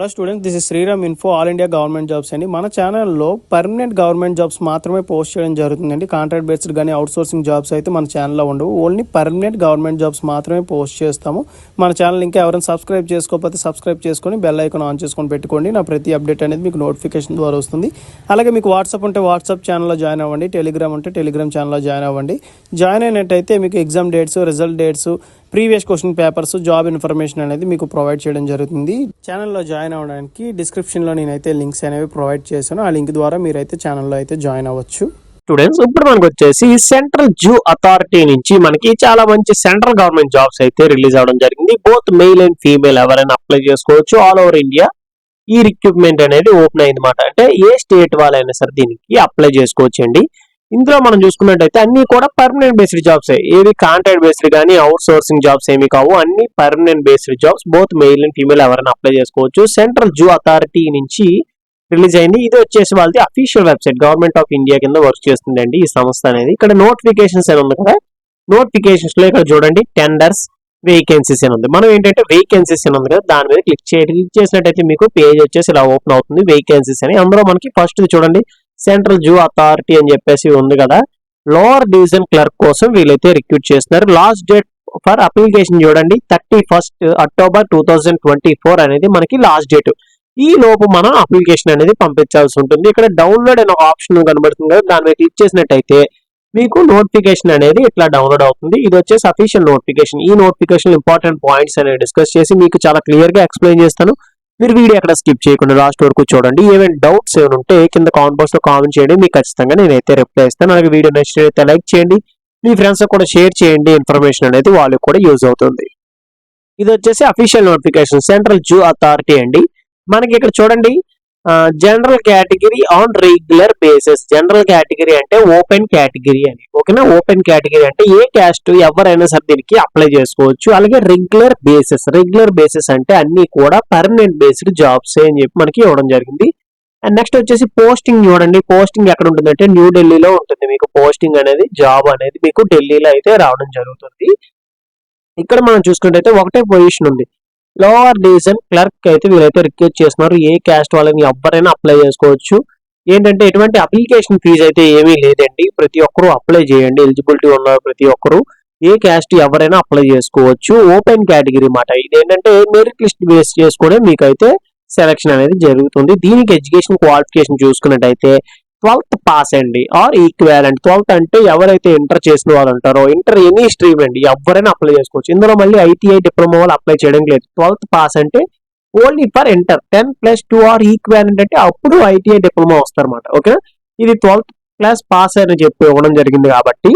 Hello students, this is Sriram info all India government jobs అండి. మన ఛానల్లో పర్మనెంట్ గవర్నమెంట్ జాబ్స్ మాత్రమే పోస్ట్ చేయడం జరుగుతుందండి. కాంట్రాక్ట్ బేస్డ్ కానీ అవుట్ సోర్సింగ్ జాబ్స్ అయితే మన ఛానల్లో ఉండవు. ఓన్లీ పర్మనెంట్ గవర్నమెంట్ జాబ్స్ మాత్రమే పోస్ట్ చేస్తాము. మన ఛానల్ ఇంకా ఎవరైనా సబ్స్క్రైబ్ చేసుకోకపోతే సబ్స్క్రైబ్ చేసుకొని బెల్ ఐకాన్ ఆన్ చేసుకొని పెట్టుకోండి. నా ప్రతి అప్డేట్ అనేది మీకు నోటిఫికేషన్ ద్వారా వస్తుంది. అలాగే మీకు వాట్సాప్ ఉంటే వాట్సాప్ ఛానల్లో జాయిన్ అవ్వండి, టెలిగ్రామ్ ఉంటే టెలిగ్రామ్ ఛానల్లో జాయిన్ అవ్వండి. జాయిన్ అయినట్టయితే మీకు exam dates, result dates, previous question papers, job information అనేది మీకు ప్రొవైడ్ చేయడం జరుగుతుంది. ఛానల్లో జాయిన్ అవ్వడానికి డిస్క్రిప్షన్లో నేనైతే లింక్స్ అనేవి ప్రొవైడ్ చేశాను. ఆ లింక్ ద్వారా మీరైతే ఛానల్లో అయితే జాయిన్ అవ్వచ్చు. స్టూడెంట్స్, ఇప్పుడు మనకు వచ్చేసి సెంట్రల్ జూ అథారిటీ నుంచి మనకి చాలా మంచి సెంట్రల్ గవర్నమెంట్ జాబ్స్ అయితే రిలీజ్ అవడం జరిగింది. బోత్ మెయిల్ అండ్ ఫీమేల్ ఎవరైనా అప్లై చేసుకోవచ్చు. ఆల్ ఓవర్ ఇండియా ఈ రిక్రూట్మెంట్ అనేది ఓపెన్ అయింది అనమాట. అంటే ఏ స్టేట్ వాళ్ళైనా సరే దీనికి అప్లై చేసుకోవచ్చు అండి. ఇందులో మనం చూసుకున్నట్టయితే అన్ని కూడా పర్మనెంట్ బేస్డ్ జాబ్స్, ఏవి కాంట్రాక్ట్ బేస్డ్ కానీ అవుట్ సోర్సింగ్ జాబ్స్ ఏమి కావు, అన్ని permanent based jobs. Both male and female ఎవరైనా అప్లై చేసుకోవచ్చు. సెంట్రల్ జూ అథారిటీ నుంచి రిలీజ్ అయింది. ఇది వచ్చేసి వాళ్ళది official website, government of India కింద వర్క్ చేస్తుందండి ఈ సంస్థ అనేది. ఇక్కడ నోటిఫికేషన్స్ అని ఉంది కదా, నోటిఫికేషన్స్ లో ఇక్కడ చూడండి టెండర్స్, వేకెన్సీస్ అని ఉంది. మనం ఏంటంటే వేకెన్సీస్ అని ఉంది కదా, దాని మీద క్లిక్ చేసినట్టయితే మీకు పేజ్ వచ్చేసి ఇలా ఓపెన్ అవుతుంది. వేకెన్సీస్ అని అందులో మనకి ఫస్ట్ చూడండి సెంట్రల్ జూ అథారిటీ అని చెప్పేసి ఉంది కదా, లోవర్ డివిజన్ క్లర్క్ కోసం వీళ్ళైతే రిక్రూట్ చేస్తున్నారు. లాస్ట్ డేట్ ఫర్ అప్లికేషన్ చూడండి 31 అక్టోబర్ 2024 అనేది మనకి లాస్ట్ డేట్. ఈ లోపు మనం అప్లికేషన్ అనేది పంపించాల్సి ఉంటుంది. ఇక్కడ డౌన్లోడ్ అనే ఆప్షన్ కనబడుతుంది కదా, దాని మీద క్లిక్ చేసినట్టయితే మీకు నోటిఫికేషన్ అనేది ఇట్లా డౌన్లోడ్ అవుతుంది. ఇది వచ్చేసి అఫీషియల్ నోటిఫికేషన్. ఈ నోటిఫికేషన్ ఇంపార్టెంట్ పాయింట్స్ అనేవి డిస్కస్ చేసి మీకు చాలా క్లియర్ గా ఎక్స్ప్లెయిన్ చేస్తాను. మీరు వీడియో ఎక్కడ స్కిప్ చేయకుండా లాస్ట్ వరకు చూడండి. ఏమైనా డౌట్స్ ఏమైనా ఉంటే కింద కామెంట్ బాక్స్ లో కామెంట్ చేయండి, మీకు ఖచ్చితంగా నేనైతే రిప్లై ఇస్తాను. అలాగే వీడియో నచ్చినట్లయితే లైక్ చేయండి, మీ ఫ్రెండ్స్ కూడా షేర్ చేయండి. ఇన్ఫర్మేషన్ అనేది వాళ్ళకి కూడా యూజ్ అవుతుంది. ఇది వచ్చేసి official notification central zoo authority అండి. మనకి ఇక్కడ చూడండి general category on regular basis. General category అంటే ఓపెన్ కేటగిరీ అని, ఓకేనా. ఓపెన్ కేటగిరీ అంటే ఏ క్యాస్ట్ ఎవరైనా సరే దీనికి అప్లై చేసుకోవచ్చు. అలాగే రెగ్యులర్ బేసిస్ అంటే అన్ని కూడా పర్మనెంట్ బేస్డ్ జాబ్స్ అని చెప్పి మనకి ఇవ్వడం జరిగింది. అండ్ నెక్స్ట్ వచ్చేసి పోస్టింగ్ చూడండి. పోస్టింగ్ ఎక్కడ ఉంటుందంటే న్యూఢిల్లీలో ఉంటుంది. మీకు పోస్టింగ్ అనేది జాబ్ అనేది మీకు ఢిల్లీలో అయితే రావడం జరుగుతుంది. ఇక్కడ మనం చూసుకుంటే ఒకటే పొజిషన్ ఉంది, లోవర్ డివిజన్ క్లర్క్ అయితే వీళ్ళైతే రిక్రూట్ చేస్తున్నారు. ఏ క్యాస్ట్ వాళ్ళని ఎవరైనా అప్లై చేసుకోవచ్చు. ఏంటంటే ఎటువంటి అప్లికేషన్ ఫీజు అయితే ఏమీ లేదండి. ప్రతి ఒక్కరూ అప్లై చేయండి, ఎలిజిబిలిటీ ఉన్న ప్రతి ఒక్కరు ఏ క్యాస్ట్ ఎవరైనా అప్లై చేసుకోవచ్చు. ఓపెన్ కేటగిరీ మాట. ఇదేంటంటే మెరిట్ లిస్ట్ బేస్ చేసుకునే మీకైతే సెలక్షన్ అనేది జరుగుతుంది. దీనికి ఎడ్యుకేషన్ క్వాలిఫికేషన్ చూసుకున్నట్టయితే 12th పాస్ అండి ఆర్ ఈక్వాలెంట్. 12th అంటే ఎవరైతే ఇంటర్ చేసిన వాళ్ళు ఉంటారో, ఇంటర్ ఎనీ స్ట్రీమ్ అండి ఎవరైనా అప్లై చేసుకోవచ్చు. ఇందులో మళ్ళీ ఐటీఐ డిప్లొమా వాళ్ళు అప్లై చేయడం లేదు. 12th పాస్ అంటే only for inter. 10+2 or equivalent అంటే అప్పుడు ఐటీఐ డిప్లొమా వస్తారన్నమాట, ఓకేనా. ఇది 12th క్లాస్ పాస్ అని చెప్పి ఇవ్వడం జరిగింది కాబట్టి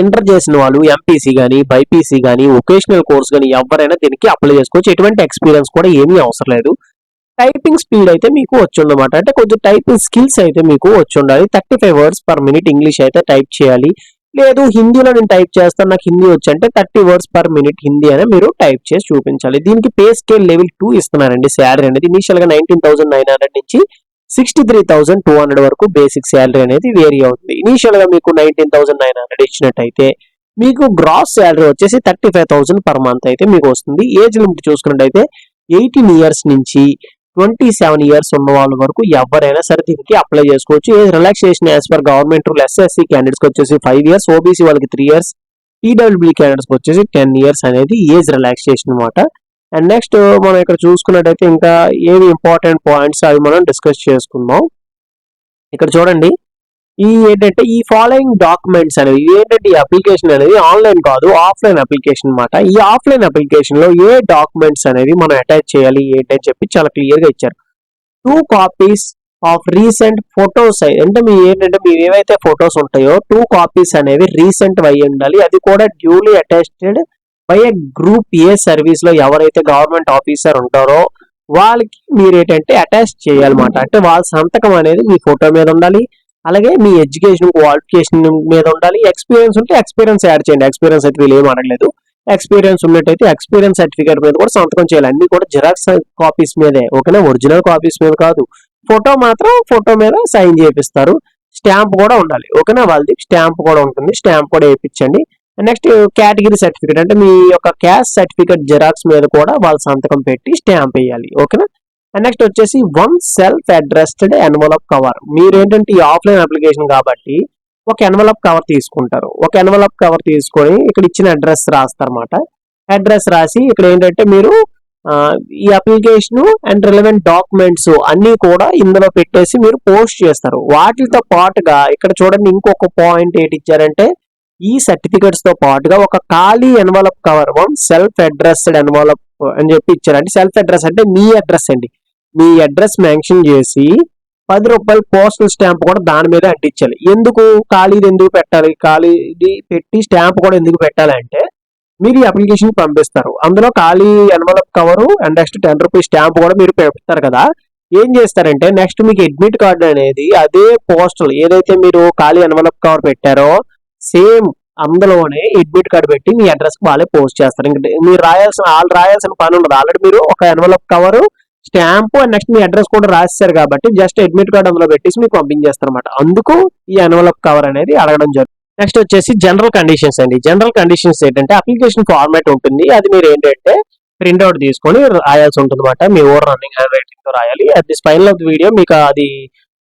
ఇంటర్ చేసిన వాళ్ళు ఎంపీసీ కానీ, బైపీసీ కానీ, వొకేషనల్ కోర్స్ కానీ ఎవరైనా దీనికి అప్లై చేసుకోవచ్చు. ఎటువంటి ఎక్స్పీరియన్స్ కూడా ఏమీ అవసరం లేదు. టైపింగ్ స్పీడ్ అయితే మీకు వచ్చి ఉందన్నమాట. అంటే కొంచెం టైపింగ్ స్కిల్స్ అయితే మీకు వచ్చి ఉండాలి. 35 words per minute ఇంగ్లీష్ అయితే టైప్ చేయాలి. లేదు హిందీలో నేను టైప్ చేస్తాను, నాకు హిందీ వచ్చి అంటే 30 words per minute హిందీ అని మీరు టైప్ చేసి చూపించాలి. దీనికి పే స్కేల్ లెవెల్ 2 ఇస్తున్నారండి. శాలరీ అనేది ఇనీషియల్ గా 19,900 నుంచి 63,200 వరకు బేసిక్ శాలరీ అనేది వేరీ అవుతుంది. ఇనీషియల్ గా మీకు 19,900 ఇచ్చినట్టయితే మీకు గ్రాస్ శాలరీ వచ్చేసి 35,000 per month అయితే మీకు వస్తుంది. ఏజ్ లిమిట్ చూసుకున్నట్టయితే 18 years నుంచి 27 years ఉన్న వాళ్ళ వరకు ఎవరైనా సరే దీనికి అప్లై చేసుకోవచ్చు. Age relaxation as per government rule SSC candidates వచ్చేసి 5 years, ఓబీసీ వాళ్ళకి 3 years, ఈడబ్ల్యూబీ క్యాండిడేట్స్ వచ్చేసి 10 years అనేది ఏజ్ రిలాక్సేషన్ అనమాట. అండ్ నెక్స్ట్ మనం ఇక్కడ చూసుకున్నట్టయితే ఇంకా ఏవి ఇంపార్టెంట్ పాయింట్స్ అవి మనం డిస్కస్ చేసుకుందాం. ఇక్కడ చూడండి ఏంటంటే ఈ ఫాలోయింగ్ డాక్యుమెంట్స్ అనేవి ఏంటంటే ఈ అప్లికేషన్ అనేది ఆన్లైన్ కాదు, ఆఫ్లైన్ అప్లికేషన్ అనమాట. ఈ ఆఫ్లైన్ అప్లికేషన్ లో ఏ డాక్యుమెంట్స్ అనేవి మనం అటాచ్ చేయాలి ఏంటని చెప్పి చాలా క్లియర్ గా ఇచ్చారు. 2 copies ఆఫ్ రీసెంట్ ఫొటోస్. అంటే మీ ఏంటంటే మీ ఏవైతే ఫొటోస్ ఉంటాయో 2 copies అనేవి రీసెంట్ అయి ఉండాలి. అది కూడా duly attached by A group A service లో ఎవరైతే గవర్నమెంట్ ఆఫీసర్ ఉంటారో వాళ్ళకి మీరు ఏంటంటే అటాచ్ చేయాలన్నమాట. అంటే వాళ్ళ సంతకం అనేది మీ ఫోటో మీద ఉండాలి. అలాగే మీ ఎడ్యుకేషన్ క్వాలిఫికేషన్ మీద ఉండాలి. ఎక్స్పీరియన్స్ ఉంటే ఎక్స్పీరియన్స్ యాడ్ చేయండి. ఎక్స్పీరియన్స్ అయితే వీళ్ళు ఏం అడగలేదు. ఎక్స్పీరియన్స్ ఉన్నట్టయితే ఎక్స్పీరియన్స్ సర్టిఫికేట్ మీద కూడా సంతకం చేయాలి. అన్ని కూడా జిరాక్స్ కాపీస్ మీదే, ఓకేనా. ఒరిజినల్ కాపీస్ మీద కాదు. ఫోటో మాత్రం ఫోటో మీద సైన్ చేపిస్తారు. స్టాంప్ కూడా ఉండాలి, ఓకేనా. వాళ్ళది స్టాంప్ కూడా ఉంటుంది, స్టాంప్ కూడా వేయించండి. నెక్స్ట్ కేటగిరీ సర్టిఫికేట్ అంటే మీ యొక్క క్యాస్ట్ సర్టిఫికేట్ జిరాక్స్ మీద కూడా వాళ్ళ సంతకం పెట్టి స్టాంప్ వేయాలి, ఓకేనా. అండ్ నెక్స్ట్ వచ్చేసి one self addressed envelope cover. మీరు ఏంటంటే ఈ ఆఫ్లైన్ అప్లికేషన్ కాబట్టి ఒక ఎన్వలప్ కవర్ తీసుకుంటారు. ఒక ఎన్వలప్ కవర్ తీసుకొని ఇక్కడ ఇచ్చిన అడ్రస్ రాస్తారన్నమాట. అడ్రస్ రాసి ఇక్కడ ఏంటంటే మీరు ఈ అప్లికేషన్ అండ్ రిలవెంట్ డాక్యుమెంట్స్ అన్ని కూడా ఇందులో పెట్టేసి మీరు పోస్ట్ చేస్తారు. వాటితో పాటుగా ఇక్కడ చూడండి ఇంకొక పాయింట్ ఏంటి ఇచ్చారంటే ఈ సర్టిఫికెట్స్ తో పాటుగా ఒక ఖాళీ envelope cover one self addressed envelope అని చెప్పి ఇచ్చారు. అంటే సెల్ఫ్ అడ్రస్ అంటే మీ అడ్రస్ అండి. మీ అడ్రస్ మెన్షన్ చేసి ₹10 పోస్టల్ స్టాంప్ కూడా దాని మీద అంటించాలి. ఎందుకు ఖాళీది ఎందుకు పెట్టాలి? ఖాళీది పెట్టి స్టాంప్ కూడా ఎందుకు పెట్టాలి అంటే మీరు ఈ అప్లికేషన్ పంపిస్తారు, అందులో ఖాళీ envelope cover and next ₹10 stamp కూడా మీరు పెడతారు కదా. ఏం చేస్తారంటే నెక్స్ట్ మీకు అడ్మిట్ కార్డు అనేది అదే పోస్టల్ ఏదైతే మీరు ఖాళీ ఎన్వలప్ కవర్ పెట్టారో సేమ్ అందులోనే అడ్మిట్ కార్డు పెట్టి మీ అడ్రస్ కి వాళ్ళే పోస్ట్ చేస్తారు. ఇంకా మీరు రాయాల్సిన పని ఉండదు. ఆల్రెడీ మీరు ఒక envelope cover stamp and next me address కూడా రాసేసారు కాబట్టి జస్ట్ అడ్మిట్ కార్డు అందులో పెట్టేసి మీకు పంపించేస్తారు అనమాట. అందుకు ఈ ఎన్వలప్ కవర్ అనేది అడగడం జరుగుతుంది. నెక్స్ట్ వచ్చేసి జనరల్ కండిషన్స్ అండి. జనరల్ కండిషన్స్ ఏంటంటే అప్లికేషన్ ఫార్మాట్ ఉంటుంది. అది మీరు ఏంటంటే ప్రింట్అవుట్ తీసుకొని రాయాల్సి ఉంటుంది అనమాట. మీ ఓవర్ రన్నింగ్ హ్యాండ్ రైటింగ్ తో రాయాలి. At this final of the video మీకు అది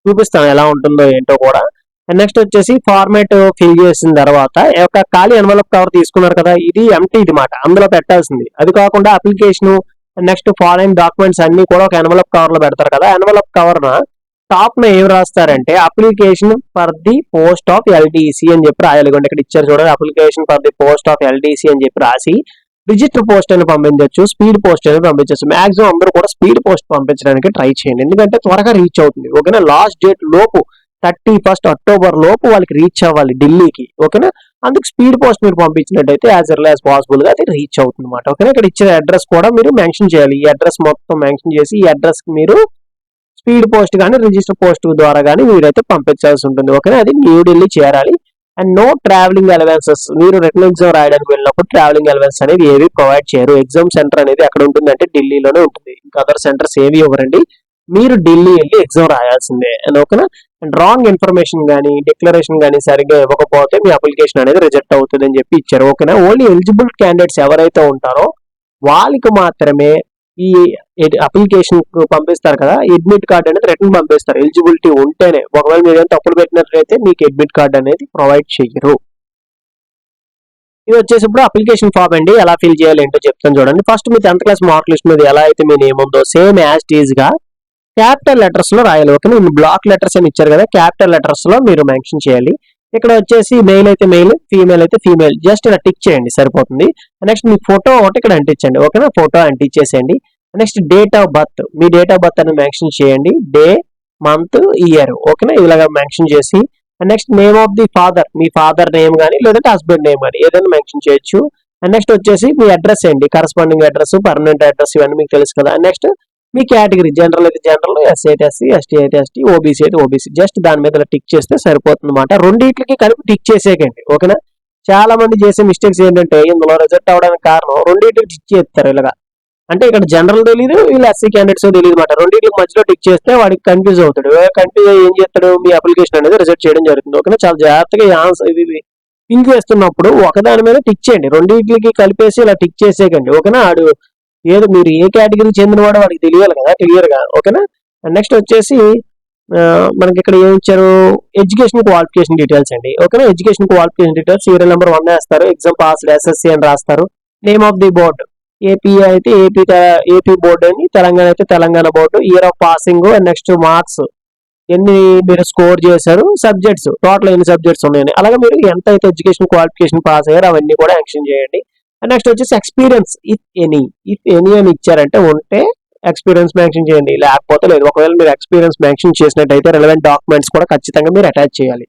చూపిస్తాను ఎలా ఉంటుందో ఏంటో కూడా. అండ్ నెక్స్ట్ వచ్చేసి ఫార్మాట్ ఫిల్ చేసిన తర్వాత ఒక ఖాళీ ఎన్వలప్ కవర్ తీసుకున్నారు కదా, ఇది ఎంటీ ఇది మాట అందులో పెట్టాల్సింది. అది కాకుండా అప్లికేషన్ నెక్స్ట్ ఫాలోయింగ్ డాక్యుమెంట్స్ అన్ని కూడా ఒక ఎన్వలప్ కవర్ లో పెడతారు కదా. ఎన్వలప్ కవర్ టాప్ లో ఏం రాస్తారంటే application for the post of LDC అని చెప్పి రాయాలి. ఇక్కడ ఇచ్చారు చూడండి, application for the post of LDC అని చెప్పి రాసి రిజిస్టర్ పోస్ట్ అని పంపించవచ్చు, స్పీడ్ పోస్ట్ అని పంపించవచ్చు. మాక్సిమం అందరూ కూడా స్పీడ్ పోస్ట్ పంపించడానికి ట్రై చేయండి, ఎందుకంటే త్వరగా రీచ్ అవుతుంది. ఓకేనా, లాస్ట్ డేట్ లోపు 31 అక్టోబర్ లోపు వాళ్ళకి రీచ్ అవ్వాలి ఢిల్లీకి. ఓకేనా, అందుకు స్పీడ్ పోస్ట్ మీరు పంపించినట్టయితే యాజ్ ఎర్లీ యాజ్ పాసిబుల్ గా అది రీచ్ అవుతుంది అనమాట. ఓకేనా, ఇక్కడ ఇచ్చిన అడ్రస్ కూడా మీరు మెన్షన్ చేయాలి. ఈ అడ్రస్ మొత్తం మెన్షన్ చేసి ఈ అడ్రస్ కి మీరు స్పీడ్ పోస్ట్ కానీ రిజిస్టర్ పోస్ట్ ద్వారా కానీ మీరైతే పంపించాల్సి ఉంటుంది. ఓకేనా, అది న్యూఢిల్లీ చేరాలి. And no travelling allowances. మీరు రిటర్న్ ఎగ్జామ్ రాయడానికి వెళ్ళినప్పుడు ట్రావెలింగ్ అలవెన్స్ అనేది ఏవి ప్రొవైడ్ చేయరు. ఎగ్జామ్ సెంటర్ అనేది ఎక్కడ ఉంటుందంటే ఢిల్లీలోనే ఉంటుంది. ఇంకా అదర్ సెంటర్స్ ఏవి ఇవ్వరండి. మీరు ఢిల్లీ వెళ్ళి ఎగ్జామ్ రాయాల్సిందే. అండ్ ఓకేనా, అండ్ రాంగ్ ఇన్ఫర్మేషన్ కానీ డిక్లరేషన్ కానీ సరిగ్గా ఇవ్వకపోతే మీ అప్లికేషన్ అనేది రిజెక్ట్ అవుతుంది అని చెప్పి ఇచ్చారు. ఓకేనా, ఓన్లీ ఎలిజిబుల్ క్యాండిడేట్స్ ఎవరైతే ఉంటారో వాళ్ళకి మాత్రమే ఈ అప్లికేషన్ పంపిస్తారు కదా, అడ్మిట్ కార్డ్ అనేది రిటర్న్ పంపిస్తారు ఎలిజిబిలిటీ ఉంటేనే. ఒకవేళ మీరు ఏం తప్పులు పెట్టినట్లయితే మీకు అడ్మిట్ కార్డ్ అనేది ప్రొవైడ్ చేయరు. ఇది వచ్చేసి ఇప్పుడు అప్లికేషన్ ఫామ్ అండి, ఎలా ఫిల్ చేయాలి ఏంటో చెప్తాను చూడండి. ఫస్ట్ మీ 10th క్లాస్ మార్క్ లిస్ట్ మీద ఎలా అయితే మీ నేమ్ ఉందో సేమ్ యాజ్ టీజ్ గా క్యాపిటల్ లెటర్స్ లో రాయాలి. ఓకే, బ్లాక్ లెటర్స్ అని ఇచ్చారు కదా, క్యాపిటల్ లెటర్స్ లో మీరు మెన్షన్ చేయాలి. ఇక్కడ వచ్చేసి మెయిల్ అయితే మెయిల్, ఫీమేల్ అయితే ఫీమేల్, జస్ట్ ఇలా టిక్ చేయండి సరిపోతుంది. నెక్స్ట్ మీ ఫోటో ఒకటి ఇక్కడ అంటించండి. ఓకేనా, ఫోటో అంటించేసేయండి. నెక్స్ట్ డేట్ ఆఫ్ బర్త్, మీ డేట్ ఆఫ్ బర్త్ అని మెన్షన్ చేయండి. Day, month, year. ఓకేనా, ఇలాగా మెన్షన్ చేసి next name of the father, మీ ఫాదర్ నేమ్ కానీ లేదంటే హస్బెండ్ నేమ్ కానీ ఏదైనా మెన్షన్ చేయొచ్చు. అండ్ నెక్స్ట్ వచ్చేసి మీ అడ్రస్ అండి, కరస్పాండింగ్ అడ్రస్, పర్మనెంట్ అడ్రస్, ఇవన్నీ మీకు తెలుసు కదా. నెక్స్ట్ మీ కేటగిరీ, జనరల్ అయితే జనరల్, ఎస్సీ అయితే ఎస్సీ, ఎస్టీ అయితే ఎస్టీ, ఓబీసీ అయితే ఓబీసీ. జస్ట్ దాని మీద టిక్ చేస్తే సరిపోతుంది అనమాట. రెండింటికి కలిపి టిక్ చేసేకండి. ఓకేనా, చాలా మంది చేసే మిస్టేక్స్ ఏంటంటే ఇందులో రిజెక్ట్ అవడానికి కారణం రెండింటికి టిక్ చేస్తారు ఇలాగా. అంటే ఇక్కడ జనరల్ తెలియదు, వీళ్ళు ఎస్సీ క్యాండిడేట్స్ తెలియదు అనమాట. రెండింటికి మధ్యలో టిక్ చేస్తే వాడికి కన్ఫ్యూజ్ అవుతాడు. కన్ఫ్యూజ్ ఏం చేస్తాడు, మీ అప్లికేషన్ అనేది రిజెక్ట్ చేయడం జరుగుతుంది. ఓకేనా, చాలా జాగ్రత్తగా ఆన్సర్ ఇది పింక్ వేస్తున్నప్పుడు ఒకదాని మీద టిక్ చేయండి, రెండింటికి కలిపేసి ఇలా టిక్ చేసేకండి. ఓకేనా, ఆడు ఏదో మీరు ఏ కేటగిరీకి చెందినవాడు వాడికి తెలియాలి కదా క్లియర్ గా. ఓకేనా, నెక్స్ట్ వచ్చేసి మనకి ఇక్కడ ఏమి ఇచ్చారు, ఎడ్యుకేషన్ క్వాలిఫికేషన్ డీటెయిల్స్ అండి. ఓకేనా, education qualification details serial number 1 వేస్తారు, ఎగ్జామ్ పాస్డ్ ఎస్ఎస్సి అని రాస్తారు. Name of the board, AP అయితే ఏపీ బోర్డు అని, తెలంగాణ అయితే Telangana board, year of passing and next marks ఎన్ని మీరు స్కోర్ చేశారు, సబ్జెక్ట్స్ టోటల్ ఎన్ని సబ్జెక్ట్స్ ఉన్నాయని. అలాగే మీరు ఎంత అయితే ఎడ్యుకేషన్ క్వాలిఫికేషన్ పాస్ అయ్యారు అవన్నీ కూడా యాక్షన్ చేయండి. నెక్స్ట్ వచ్చేసి ఎక్స్పీరియన్స్ ఇఫ్ ఎనీ అని ఇచ్చారంటే ఉంటే ఎక్స్పీరియన్స్ మెన్షన్ చేయండి, లేకపోతే లేదు. ఒకవేళ మీరు ఎక్స్పీరియన్స్ మెన్షన్ చేసినట్టయితే రిలవెంట్ డాక్యుమెంట్స్ కూడా ఖచ్చితంగా మీరు అటాచ్ చేయాలి.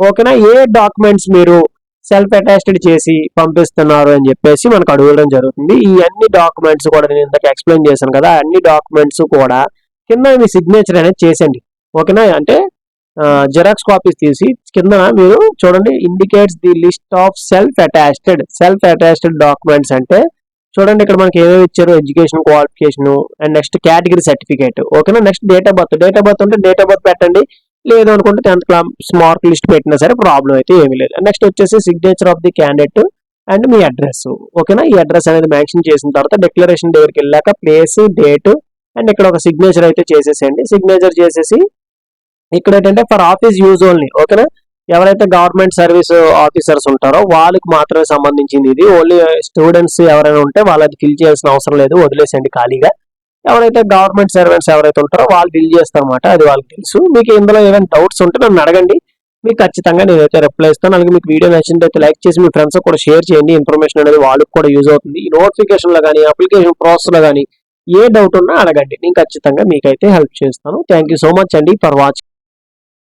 ఓకేనా, ఏ డాక్యుమెంట్స్ మీరు సెల్ఫ్ అటాచ్డ్ చేసి పంపిస్తున్నారు అని చెప్పేసి మనకు అడగడం జరుగుతుంది. ఈ అన్ని డాక్యుమెంట్స్ కూడా నేను ఇంతకు ఎక్స్ప్లెయిన్ చేశాను కదా, అన్ని డాక్యుమెంట్స్ కూడా కింద మీ సిగ్నేచర్ అనేది చేసండి. ఓకేనా, అంటే జెరాక్స్ కాపీస్ తీసి కింద మీరు చూడండి, indicates the list of self attached documents అంటే చూడండి ఇక్కడ మనకి ఏమేమి ఇచ్చారు, education qualification and next category certificate. ఓకేనా, నెక్స్ట్ డేట్ ఆఫ్ బర్త్ ఉంటే డేట్ ఆఫ్ బర్త్ పెట్టండి, లేదు అనుకుంటే 10th క్లాస్ మార్క్ లిస్ట్ పెట్టినా సరే ప్రాబ్లం అయితే ఏమీ లేదు. నెక్స్ట్ వచ్చేసి signature of the candidate and me address. ఓకేనా, ఈ అడ్రస్ అనేది మెన్షన్ చేసిన తర్వాత డిక్లరేషన్ దగ్గరికి వెళ్ళాక ప్లేస్, డేట్ అండ్ ఇక్కడ ఒక సిగ్నేచర్ అయితే చేసేసేయండి. సిగ్నేచర్ చేసేసి ఇక్కడ ఏంటంటే ఫర్ ఆఫీస్ యూజ్ ఓన్లీ, ఓకేనా. ఎవరైతే గవర్నమెంట్ సర్వీస్ ఆఫీసర్స్ ఉంటారో వాళ్ళకి మాత్రమే సంబంధించింది ఇది. ఓన్లీ స్టూడెంట్స్ ఎవరైనా ఉంటే వాళ్ళది ఫిల్ చేయాల్సిన అవసరం లేదు, వదిలేసండి ఖాళీగా. ఎవరైతే గవర్నమెంట్ సర్వెంట్స్ ఎవరైతే ఉంటారో వాళ్ళు ఫిల్ చేస్తారన్నమాట, అది వాళ్ళకి తెలుసు. మీకు ఇందులో ఏమైనా డౌట్స్ ఉంటే నన్ను అడగండి, మీకు ఖచ్చితంగా నేనైతే రిప్లై ఇస్తాను. అలాగే మీకు వీడియో నచ్చినట్లయితే లైక్ చేసి మీ ఫ్రెండ్స్ కూడా షేర్ చేయండి. ఇన్ఫర్మేషన్ అనేది వాళ్ళకి కూడా యూజ్ అవుతుంది. ఈ నోటిఫికేషన్ లో కానీ అప్లికేషన్ ప్రాసెస్ లో కానీ ఏ డౌట్ ఉన్నా అడగండి, నేను ఖచ్చితంగా మీకైతే హెల్ప్ చేస్తాను. థ్యాంక్ యూ సో మచ్ అండి ఫర్ వాచింగ్.